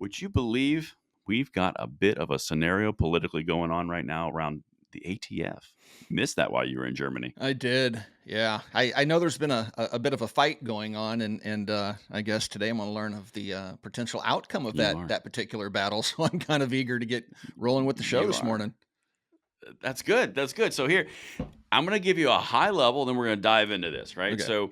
Would you believe we've got a bit of a scenario politically going on right now around the ATF? Missed that while you were in Germany. I did. Yeah. I know there's been a bit of a fight going on, and I guess today I'm gonna learn of the potential outcome of You that are. that particular battle. So I'm kind of eager to get rolling with the show You this are. morning. That's good. That's good. So here, I'm going to give you a high level, then we're going to dive into this, right? Okay. So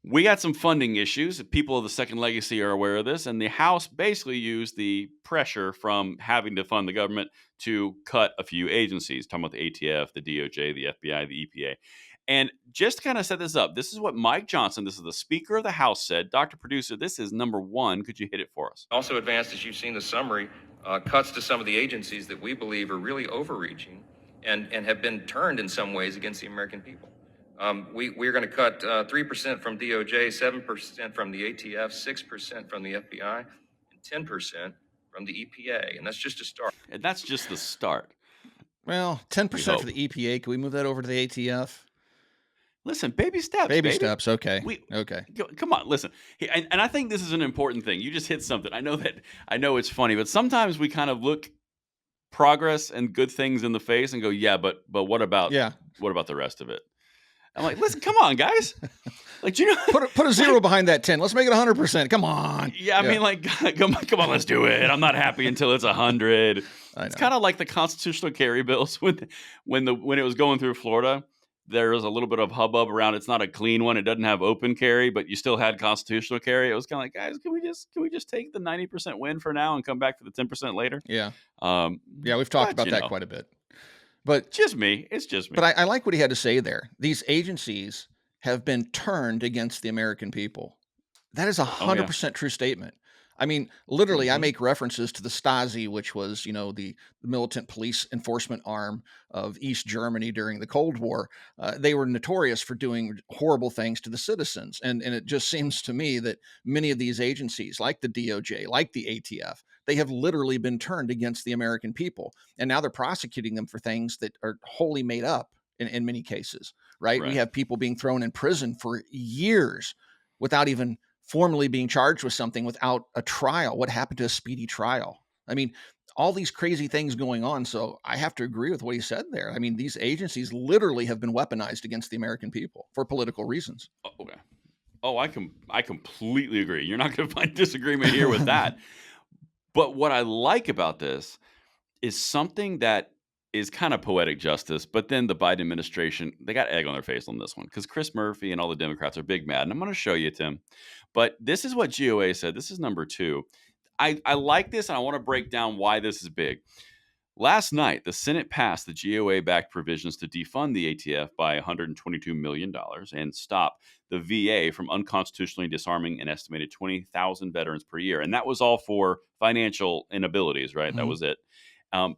we got some funding issues. People of the Second Legacy are aware of this, and the House basically used the pressure from having to fund the government to cut a few agencies. Talking about the ATF, the DOJ, the FBI, the EPA. And just to kind of set this up, this is what Mike Johnson, this is the Speaker of the House, said. Dr. Producer, this is number one. Could you hit it for us? Also advanced, as you've seen the summary, cuts to some of the agencies that we believe are really overreaching and have been turned in some ways against the American people. We're going to cut 3% from DOJ, 7% from the ATF, 6% from the FBI, and 10% from the EPA. And that's just a start. And that's just the start. Well, We 10% for hope. the EPA. Can we move that over to the ATF? Listen, baby steps, Baby baby. steps. Okay. We Okay. come on, listen. And I think this is an important thing. You just hit something. I know it's funny, but sometimes we kind of look progress and good things in the face and go, yeah, but what about Yeah. the rest of it? I'm like, listen, come on, guys. Like, you know, Put a zero like, behind that 10. Let's make it 100%. Come on. yeah, I mean, like, come on, let's do it. I'm not happy until it's 100. I It's know. kind of like the constitutional carry bills when it was going through Florida. There was a little bit of hubbub around. It's not a clean one. It doesn't have open carry, but you still had constitutional carry. It was kind of like, guys, can we just take the 90% win for now and come back to the 10% later? Yeah. Um, Yeah. We've talked but about you that know, quite a bit. But just me. It's just me. but I like what he had to say there. These agencies have been turned against the American people. That is a Oh yeah. 100% true statement. I mean, literally, I Hmm. make references to the Stasi, which was, the militant police enforcement arm of East Germany during the Cold War. They were notorious for doing horrible things to the citizens. And it just seems to me that many of these agencies, like the DOJ, like the ATF, they have literally been turned against the American people. And now they're prosecuting them for things that are wholly made up in many cases, right? We Right. have people being thrown in prison for years without even formally being charged with something, without a trial. What happened to a speedy trial? I mean, all these crazy things going on. So I have to agree with what he said there. I mean, these agencies literally have been weaponized against the American people for political reasons. Oh, okay. Oh, I completely agree. You're not going to find disagreement here with that. But what I like about this is something that is kind of poetic justice, but then the Biden administration, they got egg on their face on this one because Chris Murphy and all the Democrats are big mad. And I'm going to show you, Tim. But this is what GOA said. This is number two. I like this, and I want to break down why this is big. Last night, the Senate passed the GOA backed provisions to defund the ATF by $122 million and stop the VA from unconstitutionally disarming an estimated 20,000 veterans per year. And that was all for financial inabilities, right? That Mhm. was it.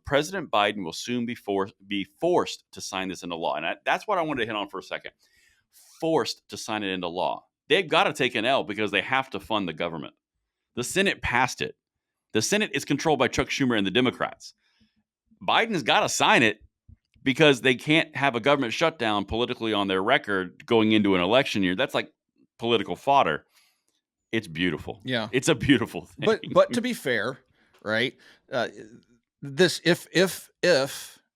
President Biden will soon be forced to sign this into law. And that's what I wanted to hit on for a second. Forced to sign it into law. They've got to take an L because they have to fund the government. The Senate passed it. The Senate is controlled by Chuck Schumer and the Democrats. Biden's got to sign it because they can't have a government shutdown politically on their record going into an election year. That's like political fodder. It's beautiful. Yeah. It's a beautiful thing. But to be fair, right? Uh, this if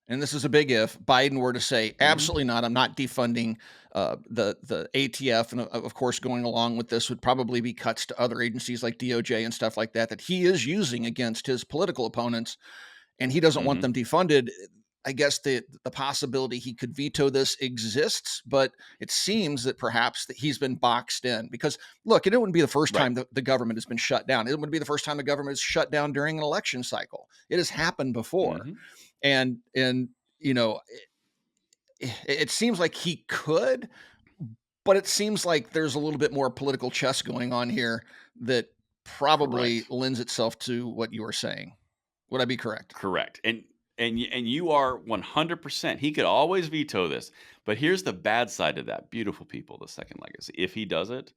and this is a big if, Biden were to say absolutely not, I'm not defunding the ATF, and of course going along with this would probably be cuts to other agencies like DOJ and stuff like that that he is using against his political opponents, and he doesn't want Mhm. them defunded. I guess the possibility he could veto this exists, but it seems that perhaps that he's been boxed in because look, it wouldn't be the first Right. time the government has been shut down. It wouldn't be the first time the government is shut down during an election cycle. It has happened before. Mhm. And you know, it seems like he could, but it seems like there's a little bit more political chess going on here that probably Correct. lends itself to what you were saying. Would I be correct? Correct. And you are 100%. He could always veto this. But here's the bad side of that. Beautiful people, the second legacy. If he does it,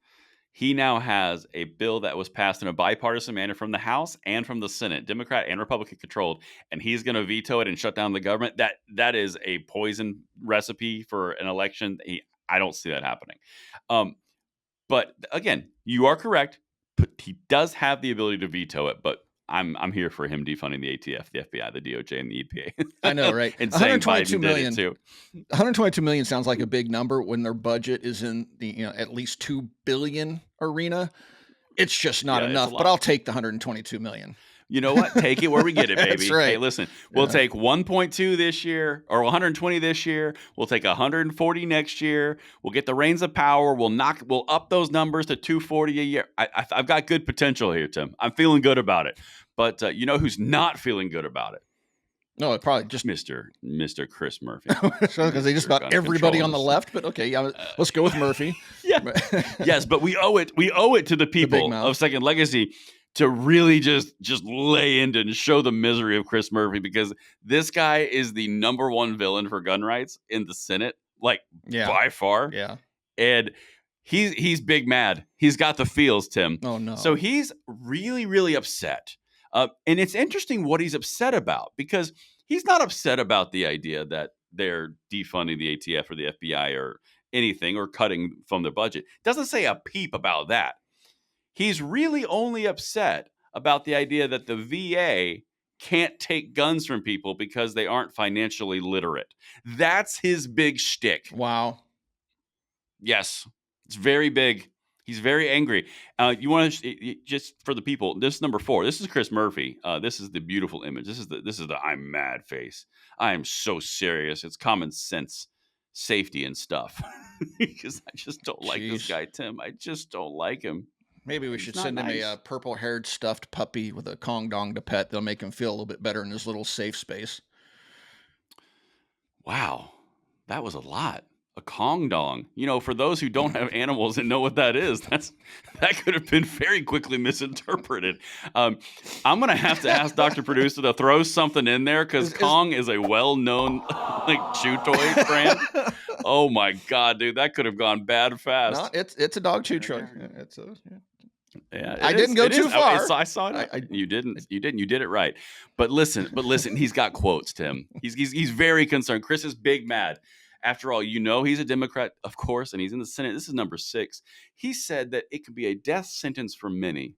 he now has a bill that was passed in a bipartisan manner from the House and from the Senate, Democrat and Republican controlled, and he's going to veto it and shut down the government. That is a poison recipe for an election. I don't see that happening. But again, you are correct. He does have the ability to veto it, but I'm here for him defunding the ATF, the FBI, the DOJ, and the EPA. I know, right? And saying 122 Biden did million. it too. 122 million sounds like a big number when their budget is in the at least 2 billion arena. It's just not Yeah, it's a enough, lot. but I'll take the 122 million. You know what? Take it where we get it, baby. That's right. Hey, listen, we'll Yeah. take 1.2 this year or 120 this year. We'll take 140 next year. We'll get the reins of power. We'll up those numbers to 240 a year. I've got good potential here, Tim. I'm feeling good about it. But you know who's not feeling good about it? No, it probably just Mr. Chris Murphy. because they just about everybody on the left. But okay, yeah, let's go with Murphy. Yeah. Yes, but we owe it. We owe it to the people mouth. of Second Legacy to really just lay into and show the misery of Chris Murphy, because this guy is the number one villain for gun rights in the Senate, like by far. Yeah. And he's big mad. He's got the feels, Tim. Oh no. So he's really, really upset. And it's interesting what he's upset about, because he's not upset about the idea that they're defunding the ATF or the FBI or anything or cutting from their budget. Doesn't say a peep about that. He's really only upset about the idea that the VA can't take guns from people because they aren't financially literate. That's his big shtick. Wow. Yes, it's very big. He's very angry. You want to just for the people. This is number 4. This is Chris Murphy. This is the beautiful image. This is the I'm mad face. I am so serious. It's common sense, safety, and stuff. Because I just don't like this guy, Tim. I just don't like him. Maybe we should send him a purple-haired stuffed puppy with a Kong dong to pet. They'll make him feel a little bit better in his little safe space. Wow, that was a lot. A Kong dong. You know, for those who don't have animals and know what that is, that could have been very quickly misinterpreted. I'm gonna have to ask Dr. Producer to throw something in there, because Kong is a well-known like chew toy brand. Oh my God, dude, that could have gone bad fast. No, it's a dog chew toy. It's a Yeah, I didn't go too far. I saw it. You didn't. You did it right. But listen. He's got quotes, Tim. He's very concerned. Chris is big mad. After all, you know he's a Democrat, of course, and he's in the Senate. This is number 6. He said that it could be a death sentence for many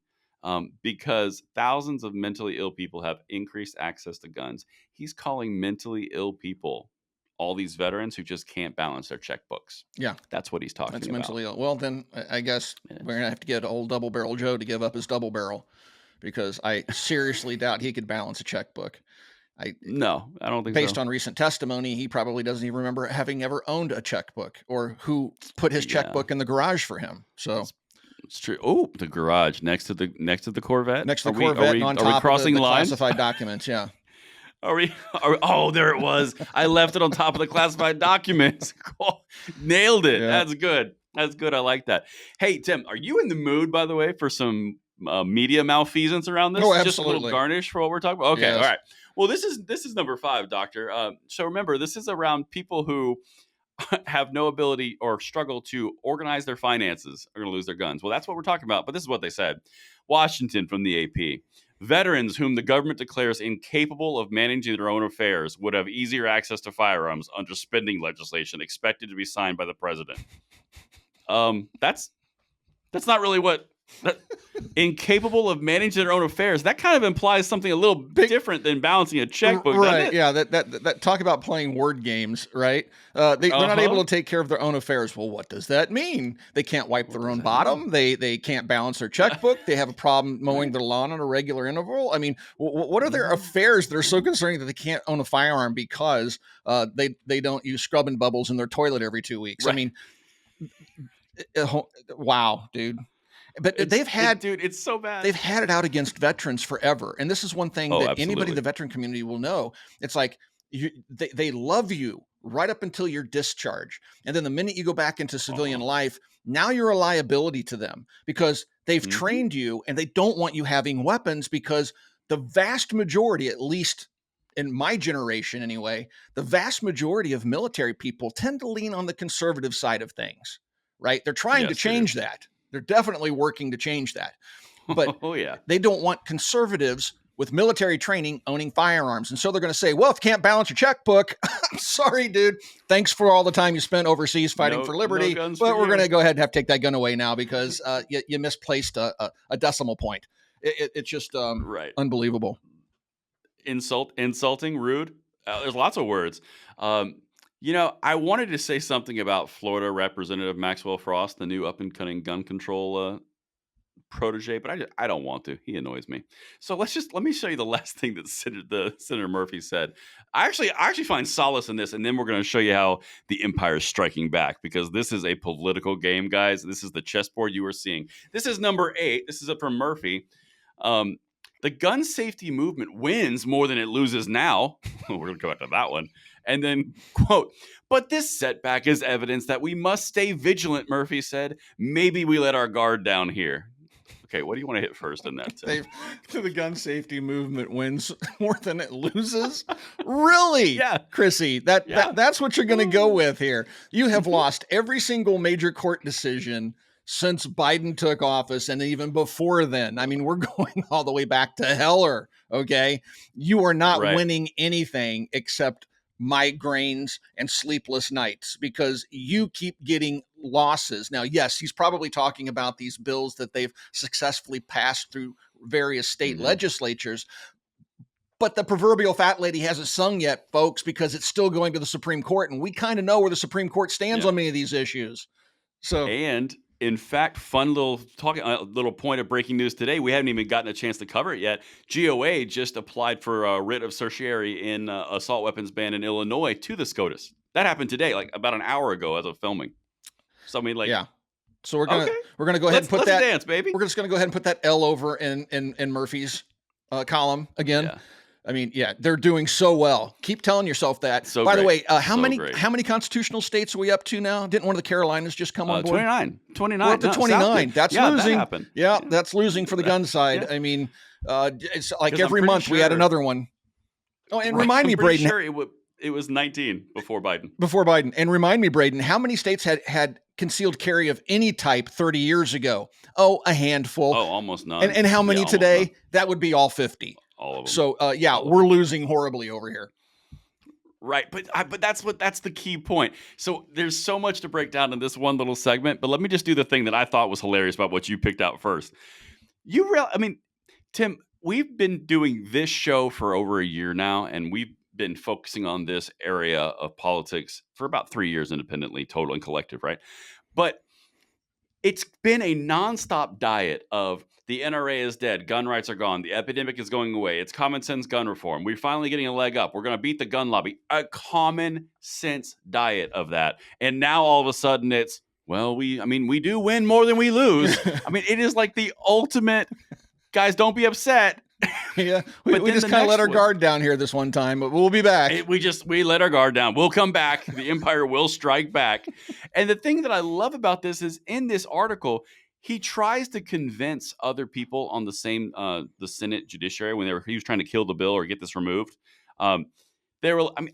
because thousands of mentally ill people have increased access to guns. He's calling mentally ill people all these veterans who just can't balance their checkbooks. Yeah. That's what he's talking about. That's mentally ill. Well, then I guess we're going to have to get old Double Barrel Joe to give up his double barrel, because I seriously doubt he could balance a checkbook. No, I don't think so. Based on recent testimony, he probably doesn't even remember having ever owned a checkbook or who put his checkbook in the garage for him. So it's true. Oh, the garage next to the Corvette. Next to the Corvette, and on top of the classified documents. Yeah. Are we? Oh, there it was. I left it on top of the classified documents. Cool. Nailed it. Yeah. That's good. That's good. I like that. Hey, Tim, are you in the mood, by the way, for some media malfeasance around this? Oh, absolutely. Just a little garnish for what we're talking about? Okay. Yes. All right. Well, this is number 5, Doctor. So remember, this is around people who have no ability or struggle to organize their finances are going to lose their guns. Well, that's what we're talking about. But this is what they said. Washington from the AP. Veterans whom the government declares incapable of managing their own affairs would have easier access to firearms under spending legislation expected to be signed by the president. That's not really what... incapable of managing their own affairs. That kind of implies something a little bit different than balancing a checkbook, right? Doesn't it? Yeah, that talk about playing word games, right? They're not able to take care of their own affairs. Well, what does that mean? They can't wipe their own bottom. They can't balance their checkbook. They have a problem mowing their lawn on a regular interval. I mean, what are their affairs that are so concerning that they can't own a firearm because they don't use scrubbing bubbles in their toilet every 2 weeks? Right. I mean, wow, dude. But it's so bad. They've had it out against veterans forever. And this is one thing that absolutely. Anybody in the veteran community will know. It's like they love you right up until your discharge. And then the minute you go back into civilian life, now you're a liability to them because they've trained you and they don't want you having weapons, because the vast majority, at least in my generation anyway, the vast majority of military people tend to lean on the conservative side of things, right? They're trying to change that. They're definitely working to change that. But they don't want conservatives with military training owning firearms. And so they're going to say, well, if you can't balance your checkbook, I'm sorry, dude. Thanks for all the time you spent overseas fighting for liberty. But we're going to go ahead and have to take that gun away now because you misplaced a decimal point. It's just Right. unbelievable. Insulting, rude. There's lots of words. I wanted to say something about Florida Representative Maxwell Frost, the new up and coming gun control protege, but I don't want to. He annoys me. So let me show you the last thing that Senator Murphy said. I actually find solace in this, and then we're going to show you how the empire is striking back, because this is a political game, guys. This is the chessboard you are seeing. This is number 8. This is from Murphy. The gun safety movement wins more than it loses now. We're going to go back to that one. And then, quote, but this setback is evidence that we must stay vigilant, Murphy said. Maybe we let our guard down here. Okay, what do you want to hit first in that, Tim? The gun safety movement wins more than it loses? Really? Yeah. Chrissy, that's what you're going to go with here. You have lost every single major court decision since Biden took office, and even before then. I mean, we're going all the way back to Heller, okay? You are not winning anything except migraines and sleepless nights, because you keep getting losses. Now, yes, he's probably talking about these bills that they've successfully passed through various state legislatures, but the proverbial fat lady hasn't sung yet, folks, because it's still going to the Supreme Court, and we kind of know where the Supreme Court stands on many of these issues. So, and in fact, fun little point of breaking news today. We haven't even gotten a chance to cover it yet. GOA just applied for a writ of certiorari in assault weapons ban in Illinois to the SCOTUS. That happened today, like about an hour ago as of filming. So I mean, yeah. So we're gonna go ahead and put that dance, baby. We're just gonna go ahead and put that L over in Murphy's column again. Yeah. I mean, they're doing so well. Keep telling yourself that. So By great. the way, how So many great. constitutional states are we up to now? Didn't one of the Carolinas just come on board? 29. We're up to 29. That's losing. That happened. Yeah, that's losing for the gun side. I mean, it's like every month we had another one. Oh, and remind me, Braden. Sure, it was 19 before Biden. Before Biden. And remind me, Braden, how many states had concealed carry of any type 30 years ago? Oh, a handful. Oh, almost none. And how many today? None. That would be all 50. All of them. So, we're losing horribly over here. Right, but that's the key point. So there's so much to break down in this one little segment, but let me just do the thing that I thought was hilarious about what you picked out first. Tim, we've been doing this show for over a year now, and we've been focusing on this area of politics for about 3 years independently, total and collective, right? But it's been a nonstop diet of the NRA is dead, gun rights are gone, the epidemic is going away, it's common sense gun reform, we're finally getting a leg up, we're going to beat the gun lobby. A common sense diet of that. And now all of a sudden it's, well, we do win more than we lose. I mean, it is like the ultimate, guys, don't be upset. Yeah, we just kind of let our guard down here this one time, but we'll be back. We let our guard down. We'll come back. The empire will strike back. And the thing that I love about this is in this article, he tries to convince other people on the same the Senate judiciary when he was trying to kill the bill or get this removed. I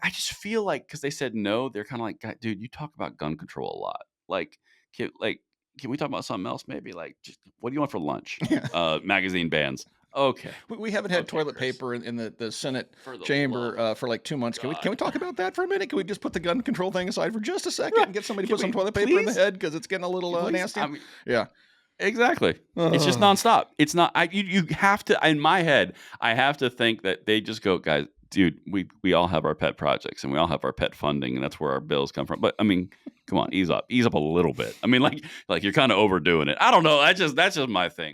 just feel like because they said no, they're kind of like, dude, you talk about gun control a lot. Can we talk about something else? Maybe just, what do you want for lunch? Magazine bans. Okay. We haven't had toilet paper in the Senate chamber for like 2 months. Can we talk about that for a minute? Can we just put the gun control thing aside for just a second and get somebody to put some toilet paper in the head because it's getting a little nasty? Yeah. Exactly. It's just nonstop. It's not. You have to. In my head, I have to think that they just go, guys, dude. We all have our pet projects and we all have our pet funding, and that's where our bills come from. But I mean, come on, ease up a little bit. I mean, like you're kind of overdoing it. I don't know. That's just my thing.